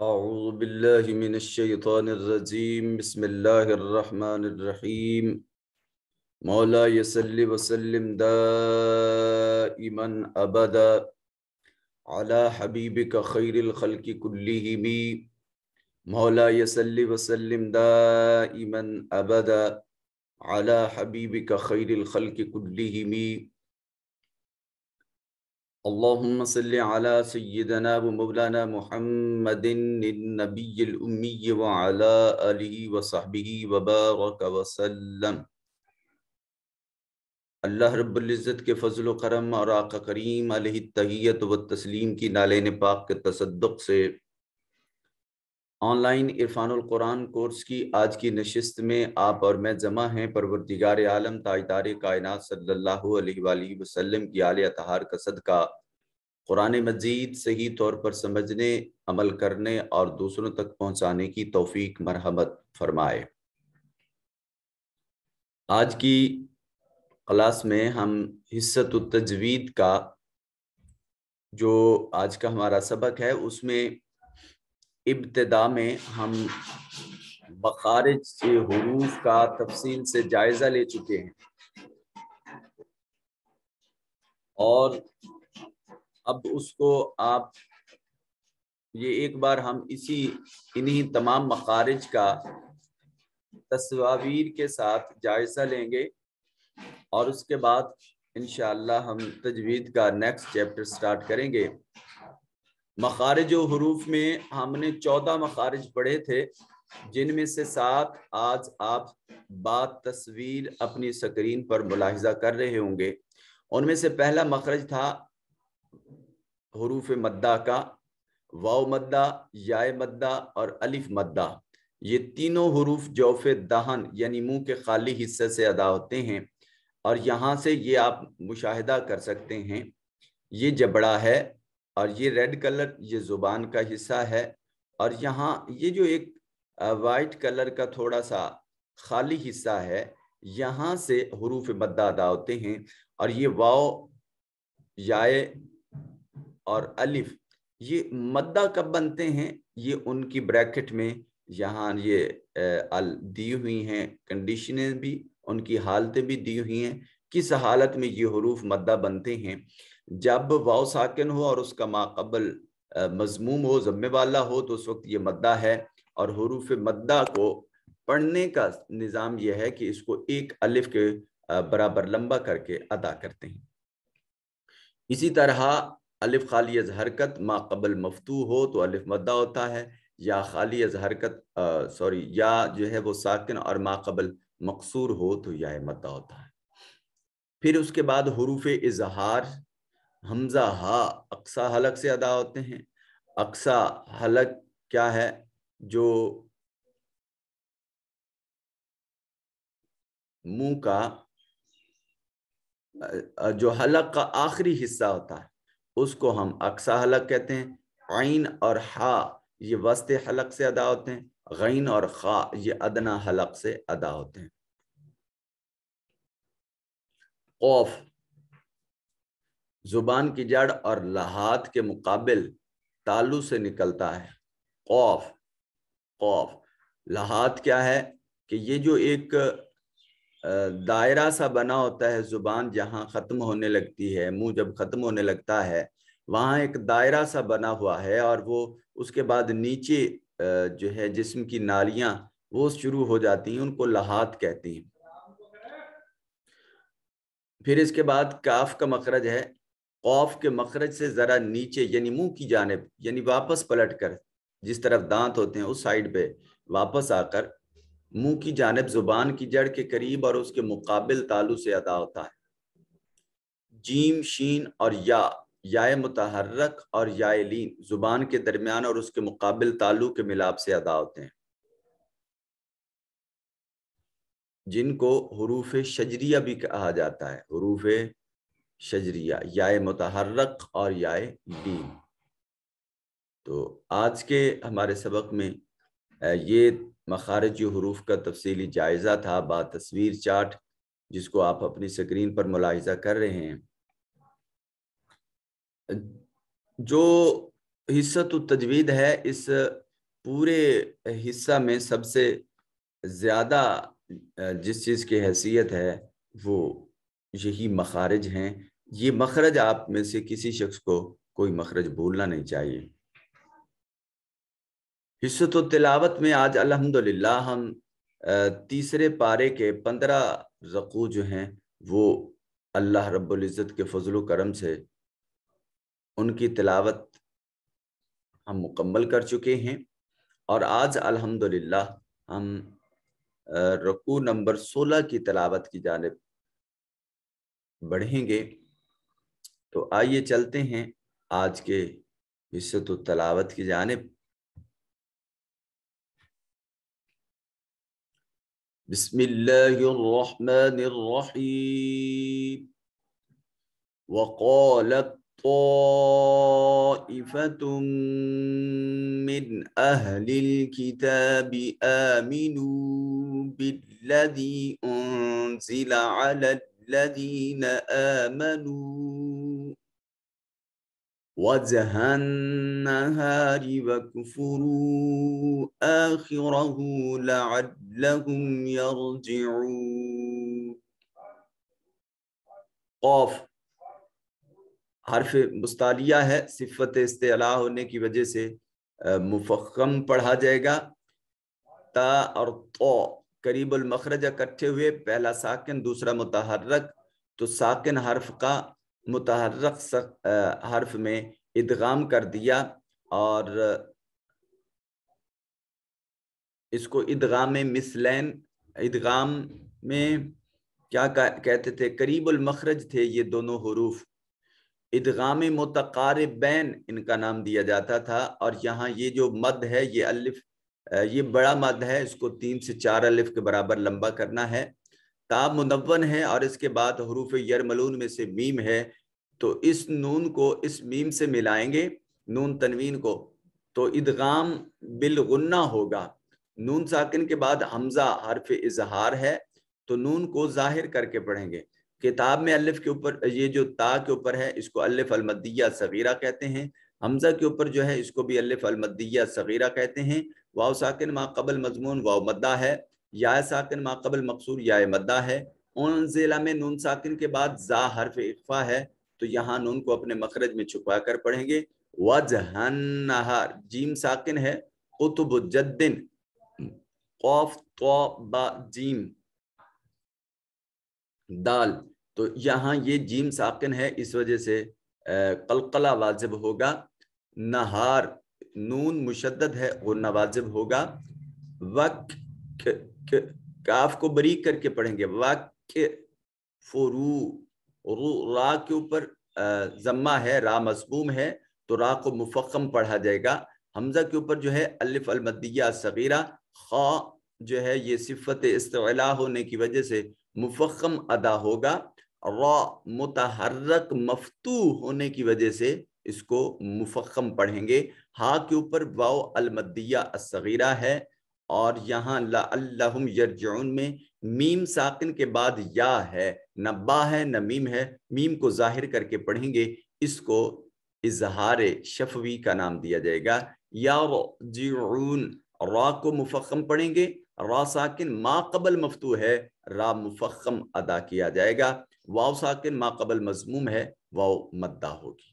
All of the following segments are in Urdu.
أعوذ بالله من الشيطان الرجيم بسم الله الرحمن الرحيم مولاي صل وسلم دائما أبدا على حبيبك خير الخلق كلهم مولاي صل وسلم دائما أبدا على حبيبك خير الخلق كلهم اللهم صل على سيدنا ومولانا محمد النبي الأمي وعلى آله وصحبه وبارك وسلم۔ اللہ رب العزت کے فضل و کرم اور آقا کریم علیہ التحیت و تسلیم کی نالین پاک کے تصدق سے آن لائن عرفان القرآن کورس کی آج کی نشست میں آپ اور میں جمع ہیں پروردگار عالم تاجدار کائنات صلی اللہ علیہ وآلہ وسلم کی آل اطہار کا صدقہ قرآن مجید صحیح طور پر سمجھنے، عمل کرنے اور دوسروں تک پہنچانے کی توفیق مرحمت فرمائے۔ آج کی کلاس میں ہم حصۃ التجوید کا جو آج کا ہمارا سبق ہے اس میں ابتدا میں ہم مخارج سے حروف کا تفصیل سے جائزہ لے چکے ہیں اور اب اس کو آپ یہ ایک بار ہم انہی تمام مخارج کا تصاویر کے ساتھ جائزہ لیں گے اور اس کے بعد انشاءاللہ ہم تجوید کا نیکسٹ چیپٹر سٹارٹ کریں گے۔ مخارج و حروف میں ہم نے 14 مخارج پڑھے تھے جن میں سے 7 آج آپ بات تصویر اپنی سکرین پر ملاحظہ کر رہے ہوں گے۔ ان میں سے پہلا مخرج تھا حروف مدہ کا، واو مدہ، یائے مدہ اور الف مدہ۔ یہ تینوں حروف جوف دہن یعنی منہ کے خالی حصے سے ادا ہوتے ہیں اور یہاں سے یہ آپ مشاہدہ کر سکتے ہیں، یہ جبڑا ہے اور یہ ریڈ کلر یہ زبان کا حصہ ہے اور یہاں یہ جو ایک وائٹ کلر کا تھوڑا سا خالی حصہ ہے، یہاں سے حروف مدہ ادا ہوتے ہیں اور یہ واو، یائے اور الف یہ مدہ کب بنتے ہیں، یہ ان کی بریکٹ میں یہاں یہ دی ہوئی ہیں، کنڈیشنیں بھی ان کی حالتیں بھی دی ہوئی ہیں، کس حالت میں یہ حروف مدہ بنتے ہیں۔ جب واو ساکن ہو اور اس کا ماقبل مضموم ہو، ضمے والا ہو تو اس وقت یہ مدہ ہے، اور حروف مدہ کو پڑھنے کا نظام یہ ہے کہ اس کو ایک الف کے برابر لمبا کر کے ادا کرتے ہیں۔ اسی طرح الف خالی از حرکت ماقبل مفتوح ہو تو الف مدہ ہوتا ہے، یا خالی از حرکت یا جو ہے وہ ساکن اور ماقبل مقصور ہو تو یا مدہ ہوتا ہے۔ پھر اس کے بعد حروف اظہار، حمزہ ہا اقصی حلق سے ادا ہوتے ہیں۔ اقصی حلق کیا ہے؟ جو منہ کا جو حلق کا آخری حصہ ہوتا ہے اس کو ہم اقصی حلق کہتے ہیں۔ عین اور ہا یہ وسط حلق سے ادا ہوتے ہیں، غین اور خا یہ ادنا حلق سے ادا ہوتے ہیں۔ قوف زبان کی جڑ اور لحات کے مقابل تالو سے نکلتا ہے۔ قوف قوف لحات کیا ہے کہ یہ جو ایک دائرہ سا بنا ہوتا ہے، زبان جہاں ختم ہونے لگتی ہے، منہ جب ختم ہونے لگتا ہے وہاں ایک دائرہ سا بنا ہوا ہے اور وہ اس کے بعد نیچے جو ہے جسم کی نالیاں وہ شروع ہو جاتی ہیں، ان کو لحات کہتے ہیں۔ پھر اس کے بعد کاف کا مخرج ہے۔ قوف کے مخرج سے ذرا نیچے یعنی منہ کی جانب، یعنی واپس پلٹ کر جس طرف دانت ہوتے ہیں اس سائیڈ پہ واپس آ کر منہ کی جانب زبان کی جڑ کے قریب اور اس کے مقابل تالو سے ادا ہوتا ہے۔ جیم، شین اور یائے متحرک اور یائے لین زبان کے درمیان اور اس کے مقابل تالو کے ملاب سے ادا ہوتے ہیں، جن کو حروف شجریہ بھی کہا جاتا ہے۔ حروف شجریہ، یائے متحرک اور یائے لین۔ تو آج کے ہمارے سبق میں یہ مخارج حروف کا تفصیلی جائزہ تھا با تصویر چارٹ، جس کو آپ اپنی سکرین پر ملاحظہ کر رہے ہیں۔ جو حصۃ التجوید ہے اس پورے حصہ میں سب سے زیادہ جس چیز کی حیثیت ہے وہ یہی مخارج ہیں. یہ مخرج آپ میں سے کسی شخص کو کوئی مخرج بھولنا نہیں چاہیے. حصۃ التلاوت میں آج الحمدللہ ہم تیسرے پارے کے 15 رقوع جو ہیں وہ اللہ رب العزت کے فضل و کرم سے ان کی تلاوت ہم مکمل کر چکے ہیں، اور آج الحمدللہ ہم رکوع نمبر 16 کی تلاوت کی جانب بڑھیں گے. تو آئیے چلتے ہیں آج کے حصۃ التلاوت کی جانب. بسم اللہ الرحمن الرحیم. وقالت طائفة من أهل الكتاب آمنوا بالذي أنزل على الذين آمنوا وجه النهار وكفروا آخره لعلهم يرجعون. قاف حرف مستعلیہ ہے، صفت استعلاء ہونے کی وجہ سے مفخم پڑھا جائے گا. تا اور تو قریب المخرج اکٹھے ہوئے، پہلا ساکن دوسرا متحرک، تو ساکن حرف کا متحرک حرف میں ادغام کر دیا، اور اس کو ادغام مثلین، ادغام میں کیا کہتے تھے، قریب المخرج تھے یہ دونوں حروف. ادغام متقاربین ان کا نام دیا جاتا تھا. اور یہاں یہ جو مد ہے یہ الف، یہ بڑا مد ہے، اس کو 3 سے 4 الف کے برابر لمبا کرنا ہے. تا منون ہے اور اس کے بعد حروف یرملون میں سے میم ہے، تو اس نون کو اس میم سے ملائیں گے، نون تنوین کو، تو ادغام بالغنہ ہوگا. نون ساکن کے بعد حمزہ حرف اظہار ہے، تو نون کو ظاہر کر کے پڑھیں گے. کتاب میں الف کے اوپر، یہ جو تا کے اوپر ہے اس کو الف المدیہ صغیرہ کہتے ہیں. حمزہ کے اوپر جو ہے اس کو بھی الف المدیہ صغیرہ کہتے ہیں. واو ساکن ما قبل مضمون واو مدہ ہے. یا ساکن ما قبل مقصور یا مدہ ہے. انزلہ میں نون ساکن کے بعد زا حرف اخفا ہے، تو یہاں نون کو اپنے مخرج میں چھپا کر پڑھیں گے. وجہن نہار، جیم ساکن ہے. قطب جدن، قوف تو با جیم دال، تو یہاں یہ جیم ساکن ہے، اس وجہ سے قلقلہ واجب ہوگا. نہار نون مشدد ہے، غنہ واجب ہوگا. وک کاف کو بریک کر کے پڑھیں گے. وک فرو، را کے اوپر ضمہ ہے، را مضموم ہے، تو را کو مفخم پڑھا جائے گا. حمزہ کے اوپر جو ہے الف المدیہ صغیرہ. خا جو ہے یہ صفت استعلاء ہونے کی وجہ سے مفخم ادا ہوگا. را متحرک مفتوح ہونے کی وجہ سے اس کو مفخم پڑھیں گے. ہا کے اوپر واو المدیہ الصغیرہ ہے، اور یہاں لعلہم یرجعون میں میم ساکن کے بعد یا ہے، نہ با ہے نہ میم ہے، میم کو ظاہر کر کے پڑھیں گے. اس کو اظہار شفوی کا نام دیا جائے گا. یرجعون، را کو مفخم پڑھیں گے. را ساکن ما قبل مفتوح ہے، را مفخم ادا کیا جائے گا. واو ساکن ما قبل مضموم ہے، واو مدہ ہوگی.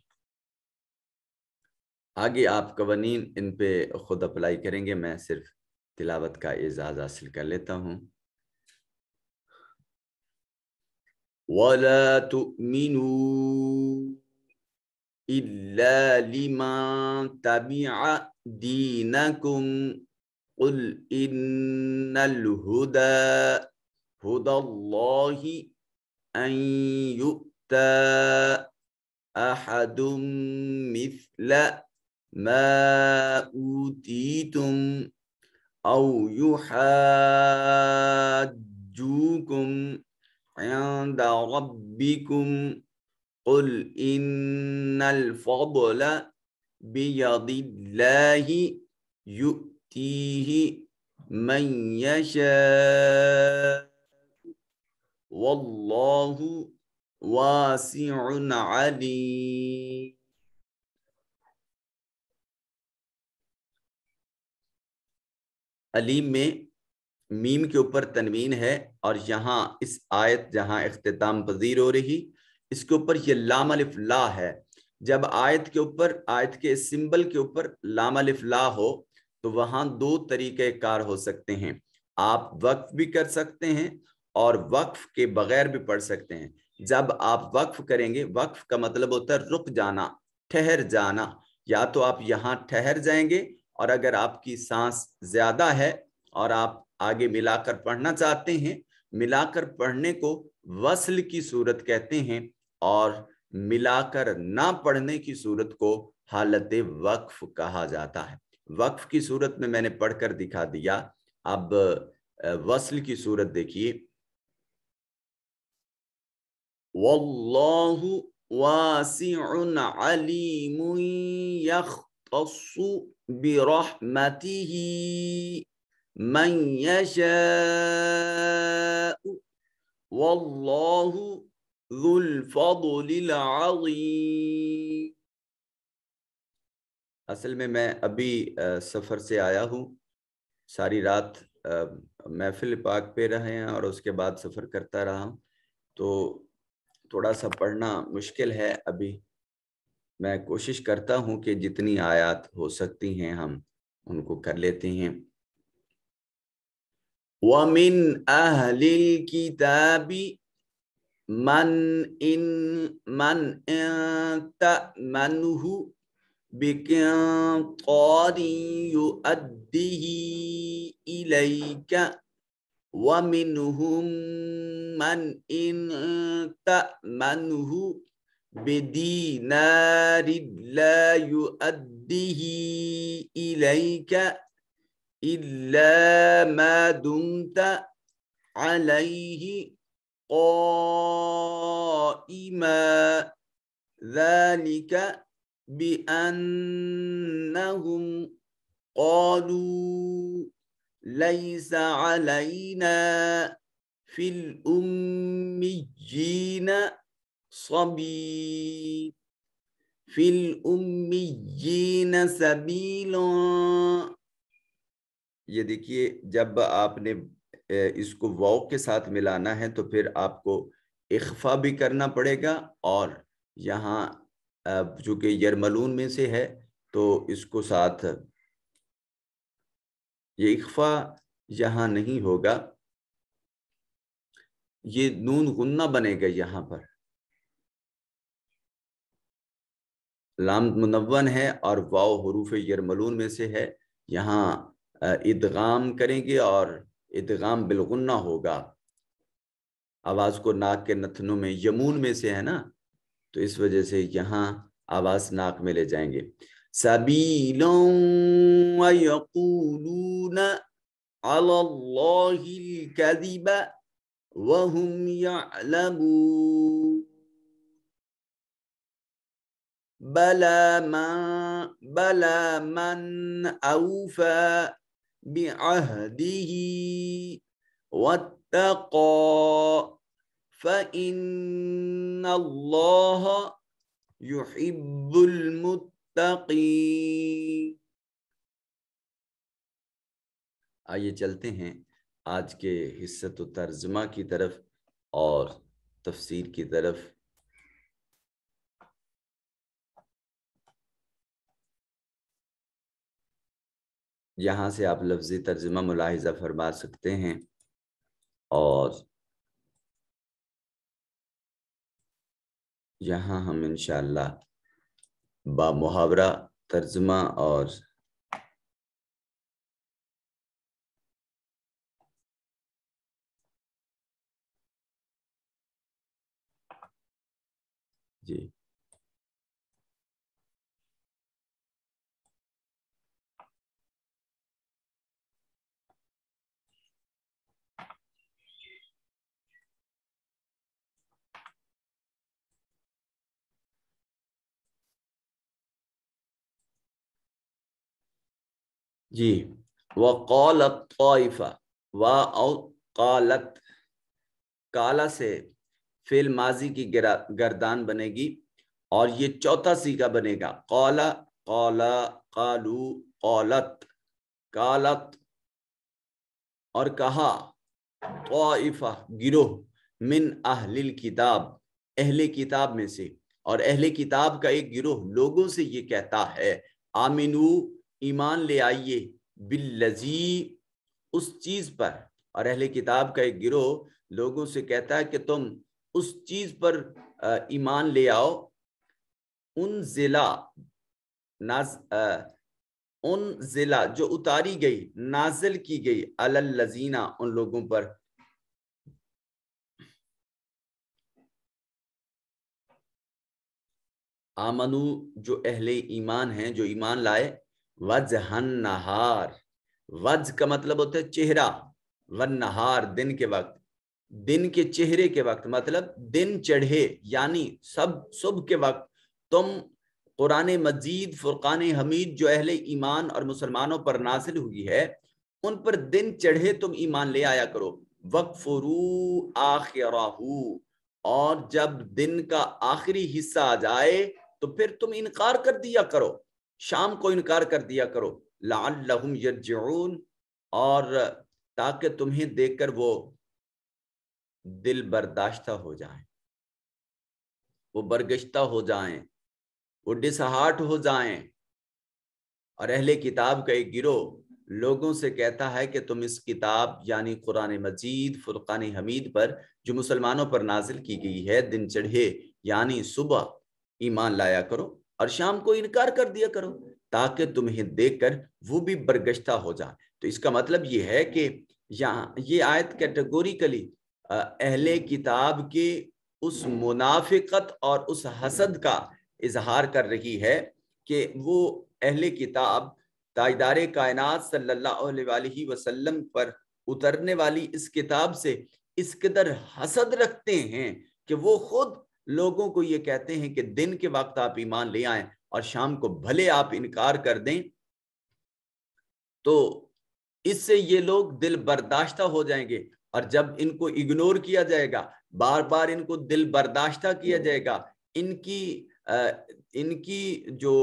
آگے آپ قوانین ان پہ خود اپلائی کریں گے، میں صرف تلاوت کا اعزاز حاصل کر لیتا ہوں. وَلَا تُؤْمِنُوا إِلَّا لِمَن تَبِعَ دِينَكُمْ قُلْ إِنَّ الْهُدَى هُدَى اللَّهِ أَن يُؤْتَى أَحَدٌ مِثْلَ مَا أُوتِيتُمْ أَوْ يُحَاجُّوكُمْ عند ربكم قل إن الفضل بيد الله يؤتيه من يشاء والله واسع عليم. علیم میں میم کے اوپر تنوین ہے، اور یہاں اس آیت جہاں اختتام پذیر ہو رہی، اس کے اوپر یہ لام الف لا ہے۔ جب آیت کے اوپر، آیت کے سمبل کے اوپر لام الف لا ہو تو وہاں دو طریقے کار ہو سکتے ہیں، آپ وقف بھی کر سکتے ہیں اور وقف کے بغیر بھی پڑھ سکتے ہیں۔ جب آپ وقف کریں گے، وقف کا مطلب ہوتا ہے رک جانا، ٹھہر جانا، یا تو آپ یہاں ٹھہر جائیں گے، اور اگر آپ کی سانس زیادہ ہے اور آپ آگے ملا کر پڑھنا چاہتے ہیں، ملا کر پڑھنے کو وصل کی صورت کہتے ہیں، اور ملا کر نہ پڑھنے کی صورت کو حالت وقف کہا جاتا ہے۔ وقف کی صورت میں نے پڑھ کر دکھا دیا، اب وصل کی صورت دیکھیے۔ واللہ واسع علیم یختص برحمتہ من یشاء واللہ ذو الفضل العظیم۔ اصل میں ابھی سفر سے آیا ہوں، ساری رات محفل پاک پہ رہے ہیں اور اس کے بعد سفر کرتا رہا ہوں، تو تھوڑا سا پڑھنا مشکل ہے۔ ابھی میں کوشش کرتا ہوں کہ جتنی آیات ہو سکتی ہیں ہم ان کو کر لیتے ہیں۔ وَمِنْ أَهْلِ الْكِتَابِ مَنْ إِنْ تَأْمَنْهُ بِقِنْطَارٍ يُؤَدِّهِ إِلَيْكَ وَمِنْهُمْ مَنْ إِنْ تَأْمَنْهُ بِدِينَارٍ لَا يُؤَدِّهِ إِلَيْكَ إِلَّا مَا دُمْتَ عَلَيْهِ قَائِمًا ذَلِكَ بِأَنَّهُمْ قَالُوا لَيْسَ عَلَيْنَا فِي الْأُمِّيِّينَ صَبِيلٌ فِي الْأُمِّيِّينَ سَبِيلٌ۔ یہ دیکھیے، جب آپ نے اس کو واو کے ساتھ ملانا ہے تو پھر آپ کو اخفا بھی کرنا پڑے گا، اور یہاں چونکہ یرملون میں سے ہے تو اس کو ساتھ یہ اخفا یہاں نہیں ہوگا، یہ نون غنہ بنے گا، یہاں پر لام منون ہے اور واو حروف یرملون میں سے ہے، یہاں ادغام کریں گے اور ادغام بالغنہ ہوگا۔ آواز کو ناک کے نتنوں میں، یمون میں سے ہے نا، تو اس وجہ سے یہاں آواز ناک میں لے جائیں گے۔ سَبِيلًا وَيَقُولُونَ عَلَى اللَّهِ الْكَذِبَ وَهُمْ يَعْلَمُونَ بَلَى مَنْ أَوْفَى بِعَهْدِهِ وَاتَّقَى فَإِنَّ اللَّهَ يُحِبُّ الْمُتَّقِينَ۔ آئیے چلتے ہیں آج کے حصۃ و ترجمہ کی طرف اور تفسیر کی طرف۔ یہاں سے آپ لفظی ترجمہ ملاحظہ فرما سکتے ہیں، اور یہاں ہم انشاءاللہ با محاورہ ترجمہ اور جی جی وقالت طائفہ، قالت، کالا سے فعل ماضی کی گردان بنے گی، اور یہ چوتھا صیغہ بنے گا قالا، قالا، قالو، قالت، قالت، اور کہا طائفہ گروہ من اہل کتاب اہل کتاب میں سے، اور اہل کتاب کا ایک گروہ لوگوں سے یہ کہتا ہے آمنو ایمان لے آئیے بالذی اس چیز پر، اور اہل کتاب کا ایک گروہ لوگوں سے کہتا ہے کہ تم اس چیز پر ایمان لے آؤ انزلہ جو اتاری گئی، نازل کی گئی، علی الذین ان لوگوں پر، آمنو جو اہل ایمان ہیں، جو ایمان لائے، وجہ النہار، وجہ کا مطلب ہوتا ہے چہرہ، والنہار دن کے وقت، دن کے چہرے کے وقت مطلب دن چڑھے، یعنی صبح کے وقت تم قرآن مجید فرقان حمید جو اہل ایمان اور مسلمانوں پر نازل ہوئی ہے ان پر دن چڑھے تم ایمان لے آیا کرو، وَقْفُرُوا آخِرَهُ، اور جب دن کا آخری حصہ آ جائے تو پھر تم انکار کر دیا کرو، شام کو انکار کر دیا کرو، لعلہم یرجعون، اور تاکہ تمہیں دیکھ کر وہ دل برداشتہ ہو جائیں، وہ برگشتہ ہو جائیں، وہ ڈسہارٹ ہو جائیں۔ اور اہل کتاب کا ایک گروہ لوگوں سے کہتا ہے کہ تم اس کتاب یعنی قرآن مجید فرقان حمید پر جو مسلمانوں پر نازل کی گئی ہے دن چڑھے یعنی صبح ایمان لایا کرو اور شام کو انکار کر دیا کرو تاکہ تمہیں دیکھ کر وہ بھی برگشتہ ہو جائے۔ تو اس کا مطلب یہ ہے کہ یہاں یہ آیت کیٹیگوریکلی اہل کتاب کے اس منافقت اور اس حسد کا اظہار کر رہی ہے کہ وہ اہل کتاب تاجدار کائنات صلی اللہ علیہ وآلہ وسلم پر اترنے والی اس کتاب سے اس قدر حسد رکھتے ہیں کہ وہ خود لوگوں کو یہ کہتے ہیں کہ دن کے وقت آپ ایمان لے آئیں اور شام کو بھلے آپ انکار کر دیں تو اس سے یہ لوگ دل برداشتہ ہو جائیں گے، اور جب ان کو اگنور کیا جائے گا، بار بار ان کو دل برداشتہ کیا جائے گا، ان کی جو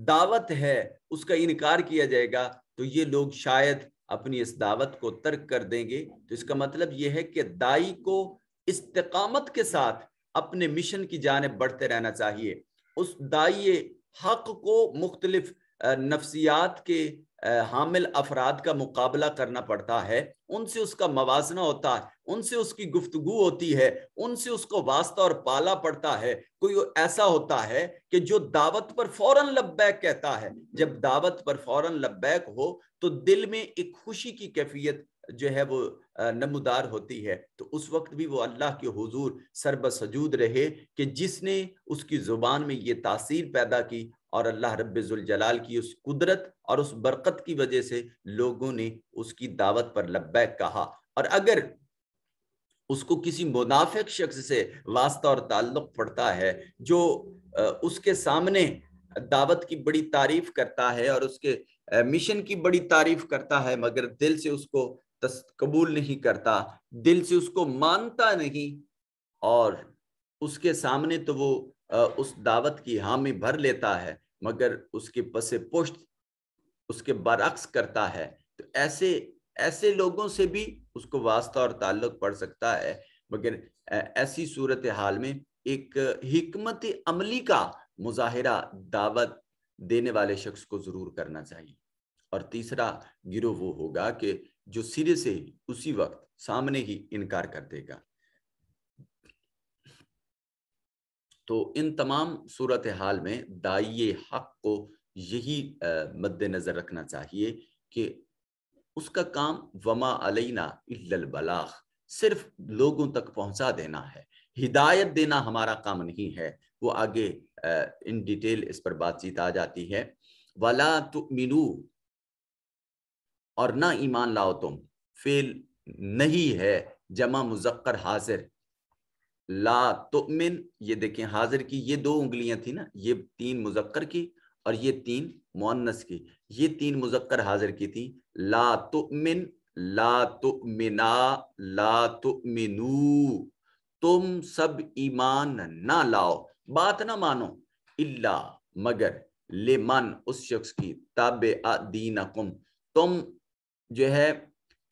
دعوت ہے اس کا انکار کیا جائے گا تو یہ لوگ شاید اپنی اس دعوت کو ترک کر دیں گے۔ تو اس کا مطلب یہ ہے کہ داعی کو استقامت کے ساتھ اپنے مشن کی جانب بڑھتے رہنا چاہیے۔ اس داعی حق کو مختلف نفسیات کے حامل افراد کا مقابلہ کرنا پڑتا ہے، ان سے اس کا موازنہ ہوتا ہے، ان سے اس کی گفتگو ہوتی ہے، ان سے اس کو واسطہ اور پالا پڑتا ہے۔ کوئی ایسا ہوتا ہے کہ جو دعوت پر فوراً لبیک کہتا ہے، جب دعوت پر فوراً لبیک ہو تو دل میں ایک خوشی کی کیفیت جو ہے وہ نمودار ہوتی ہے، تو اس وقت بھی وہ اللہ کے حضور سربسجود رہے کہ جس نے اس کی زبان میں یہ تاثیر پیدا کی، اور اللہ رب ذوالجلال کی اس قدرت اور اس برکت کی وجہ سے لوگوں نے اس کی دعوت پر لبیک کہا۔ اور اگر اس کو کسی منافق شخص سے واسطہ اور تعلق پڑتا ہے جو اس کے سامنے دعوت کی بڑی تعریف کرتا ہے اور اس کے مشن کی بڑی تعریف کرتا ہے مگر دل سے اس کو قبول نہیں کرتا، دل سے اس کو مانتا نہیں، اور اس کے سامنے تو وہ اس دعوت کی حامی بھر لیتا ہے مگر اس کے پس پشت اس کے برعکس کرتا ہے، تو ایسے لوگوں سے بھی اس کو واسطہ اور تعلق پڑ سکتا ہے۔ مگر ایسی صورتحال میں ایک حکمت عملی کا مظاہرہ دعوت دینے والے شخص کو ضرور کرنا چاہیے۔ اور تیسرا گروہ وہ ہوگا کہ جو سرے سے اسی وقت سامنے ہی انکار کر دے گا۔ تو ان تمام صورتحال میں داعی حق کو یہی مد نظر رکھنا چاہیے کہ اس کا کام وما علینا الا البلاغ، صرف لوگوں تک پہنچا دینا ہے، ہدایت دینا ہمارا کام نہیں ہے۔ وہ آگے ان ڈیٹیل اس پر بات چیت آ جاتی ہے۔ ولا تؤمنو، اور نہ ایمان لاؤ تم، فعل نہیں ہے جمع مذکر حاضر، لا تؤمن، یہ دیکھیں حاضر کی یہ 2 انگلیاں تھی نا، یہ 3 مذکر کی اور یہ 3 مؤنث کی، یہ 3 مذکر حاضر کی تھی، لا تؤمن، لا تؤمنا، لا تؤمنو، تم سب ایمان نہ لاؤ، بات نہ مانو، الا مگر، لمن اس شخص کی، تابع دینکم، تم جو ہے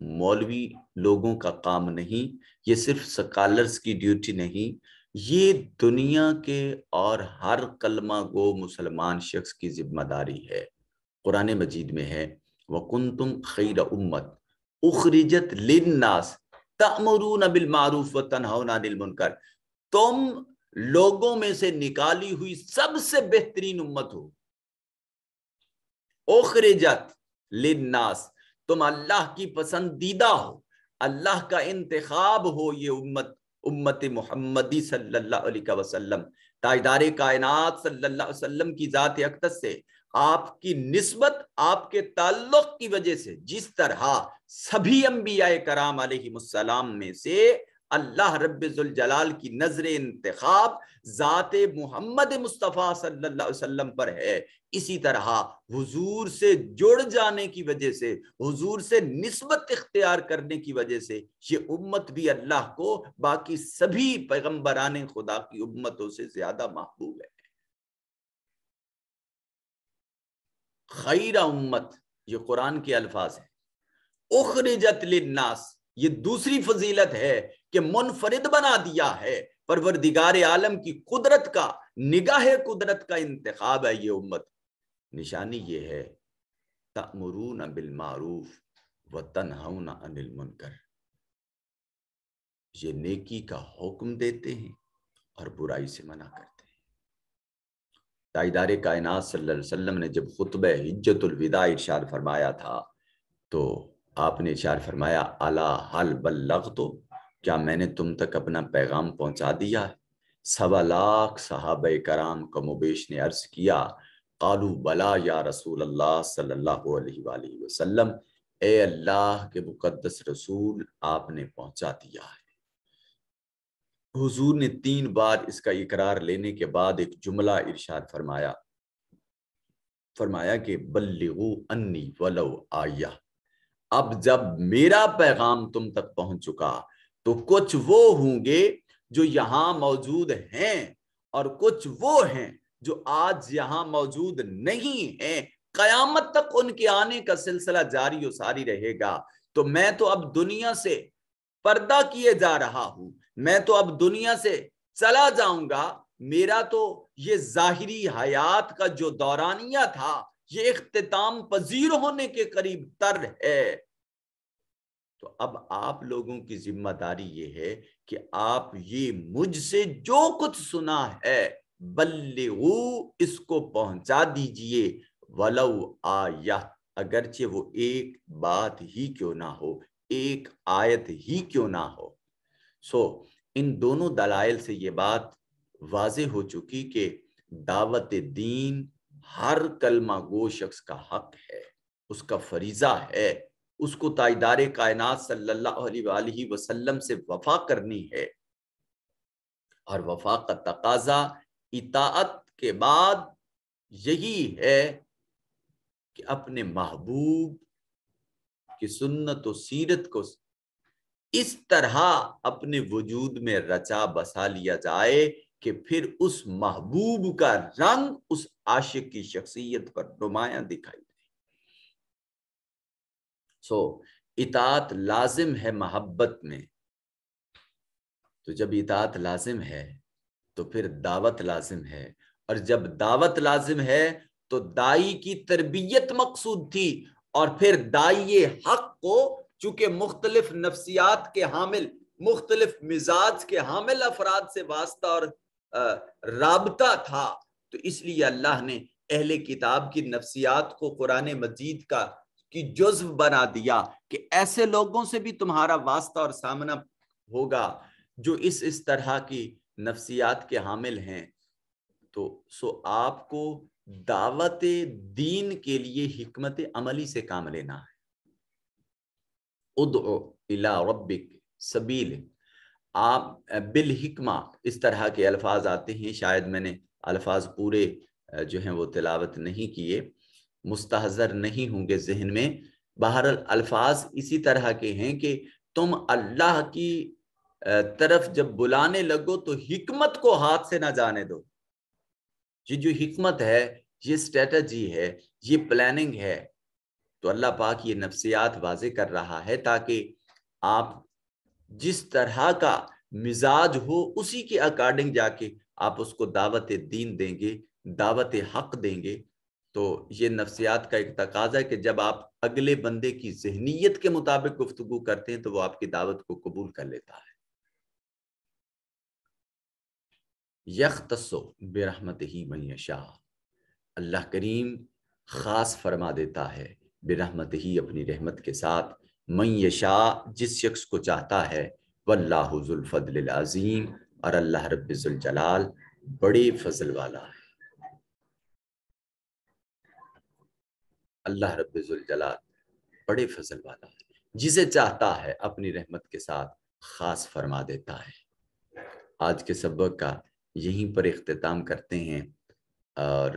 مولوی لوگوں کا کام نہیں، یہ صرف سکالرز کی ڈیوٹی نہیں، یہ دنیا کے اور ہر کلمہ گو مسلمان شخص کی ذمہ داری ہے۔ قرآن مجید میں ہے وَكُنْتُمْ خَيْرَ أُمَّةٍ أُخْرِجَتْ لِلنَّاسِ تَأْمُرُونَ بِالْمَعْرُوفِ وَتَنْهَوْنَ عَنِ الْمُنْكَرِ، تم لوگوں میں سے نکالی ہوئی سب سے بہترین امت ہو۔ اخرجت للناس، تم اللہ کی پسندیدہ ہو، اللہ کا انتخاب ہو یہ امت محمدی صلی اللہ علیہ وسلم۔ تاجدار کائنات صلی اللہ علیہ وسلم کی ذات اقدس سے آپ کی نسبت، آپ کے تعلق کی وجہ سے، جس طرح سبھی انبیاء کرام علیہ السلام میں سے اللہ رب ذوالجلال کی نظر انتخاب ذات محمد مصطفیٰ صلی اللہ علیہ وسلم پر ہے، اسی طرح حضور سے جڑ جانے کی وجہ سے، حضور سے نسبت اختیار کرنے کی وجہ سے یہ امت بھی اللہ کو باقی سبھی پیغمبران خدا کی امتوں سے زیادہ محبوب ہے۔ خیر امت، یہ قرآن کے الفاظ ہیں۔ اخرجت للناس، یہ دوسری فضیلت ہے کہ منفرد بنا دیا ہے، پروردگار عالم کی قدرت کا، نگاہ قدرت کا انتخاب ہے یہ امت۔ نشانی یہ ہے تأمرون بالمعروف وتنہون عن المنکر، یہ نیکی کا حکم دیتے ہیں اور برائی سے منع کرتے ہیں۔ تاجدار کائنات صلی اللہ علیہ وسلم نے جب خطبہ حجت الوداع ارشاد فرمایا تھا تو آپ نے ارشاد فرمایا الا هل بلغت، کیا میں نے تم تک اپنا پیغام پہنچا دیا ہے؟ 1.25 لاکھ صحابہ کرام کم و بیش نے عرض کیا قالوا بلا یا رسول اللہ صلی اللہ علیہ وآلہ وسلم، اے اللہ کے مقدس رسول آپ نے پہنچا دیا ہے۔ حضور نے 3 بار اس کا اقرار لینے کے بعد ایک جملہ ارشاد فرمایا کہ بلغوا انی ولو آیہ، اب جب میرا پیغام تم تک پہنچ چکا تو کچھ وہ ہوں گے جو یہاں موجود ہیں اور کچھ وہ ہیں جو آج یہاں موجود نہیں ہیں، قیامت تک ان کے آنے کا سلسلہ جاری و ساری رہے گا۔ تو میں تو اب دنیا سے پردہ کیے جا رہا ہوں، میں تو اب دنیا سے چلا جاؤں گا، میرا تو یہ ظاہری حیات کا جو دورانیہ تھا یہ اختتام پذیر ہونے کے قریب تر ہے۔ تو اب آپ لوگوں کی ذمہ داری یہ ہے کہ آپ یہ مجھ سے جو کچھ سنا ہے بلغو، اس کو پہنچا دیجئے، ولو آیہ، اگرچہ وہ ایک بات ہی کیوں نہ ہو، ایک آیت ہی کیوں نہ ہو۔ ان دونوں دلائل سے یہ بات واضح ہو چکی کہ دعوت دین ہر کلمہ گو شخص کا حق ہے، اس کا فریضہ ہے، اس کو تاجدار کائنات صلی اللہ علیہ وآلہ وسلم سے وفا کرنی ہے، اور وفا کا تقاضا اطاعت کے بعد یہی ہے کہ اپنے محبوب کی سنت و سیرت کو اس طرح اپنے وجود میں رچا بسا لیا جائے کہ پھر اس محبوب کا رنگ اس عاشق کی شخصیت پر نمایاں دکھائی دے۔ اطاعت لازم ہے محبت میں، تو جب اطاعت لازم ہے تو پھر دعوت لازم ہے، اور جب دعوت لازم ہے تو دائی کی تربیت مقصود تھی، اور پھر دائی حق کو چونکہ مختلف نفسیات کے حامل، مختلف مزاج کے حامل افراد سے واسطہ اور رابطہ تھا، تو اس لیے اللہ نے اہل کتاب کی نفسیات کو قرآن مجید کی جزو بنا دیا کہ ایسے لوگوں سے بھی تمہارا واسطہ اور سامنا ہوگا جو اس طرح کی نفسیات کے حامل ہیں۔ تو آپ کو دعوت دین کے لیے حکمت عملی سے کام لینا ہے۔ ادعو الی ربک سبیل، آپ بالحکمہ، اس طرح کے الفاظ آتے ہیں، شاید میں نے الفاظ پورے جو ہیں وہ تلاوت نہیں کیے، مستحضر نہیں ہوں گے ذہن میں، بہرحال الفاظ اسی طرح کے ہیں کہ تم اللہ کی طرف جب بلانے لگو تو حکمت کو ہاتھ سے نہ جانے دو۔ یہ جو حکمت ہے، یہ اسٹریٹجی ہے، یہ پلاننگ ہے، تو اللہ پاک یہ نفسیات واضح کر رہا ہے تاکہ آپ جس طرح کا مزاج ہو اسی کے اکارڈنگ جا کے آپ اس کو دعوت دین دیں گے، دعوت حق دیں گے۔ تو یہ نفسیات کا ایک تقاضا ہے کہ جب آپ اگلے بندے کی ذہنیت کے مطابق گفتگو کرتے ہیں تو وہ آپ کی دعوت کو قبول کر لیتا ہے۔ یختص برحمتہ من یشاء، اللہ کریم خاص فرما دیتا ہے برحمتہ اپنی رحمت کے ساتھ، من یشاء جس شخص کو چاہتا ہے، واللہ ذو الفضل العظیم اور اللہ رب ذوالجلال بڑے فضل والا ہے۔ اللہ رب ذوالجلال بڑے فضل والا ہے، جسے چاہتا ہے اپنی رحمت کے ساتھ خاص فرما دیتا ہے۔ آج کے سبق کا یہیں پر اختتام کرتے ہیں، اور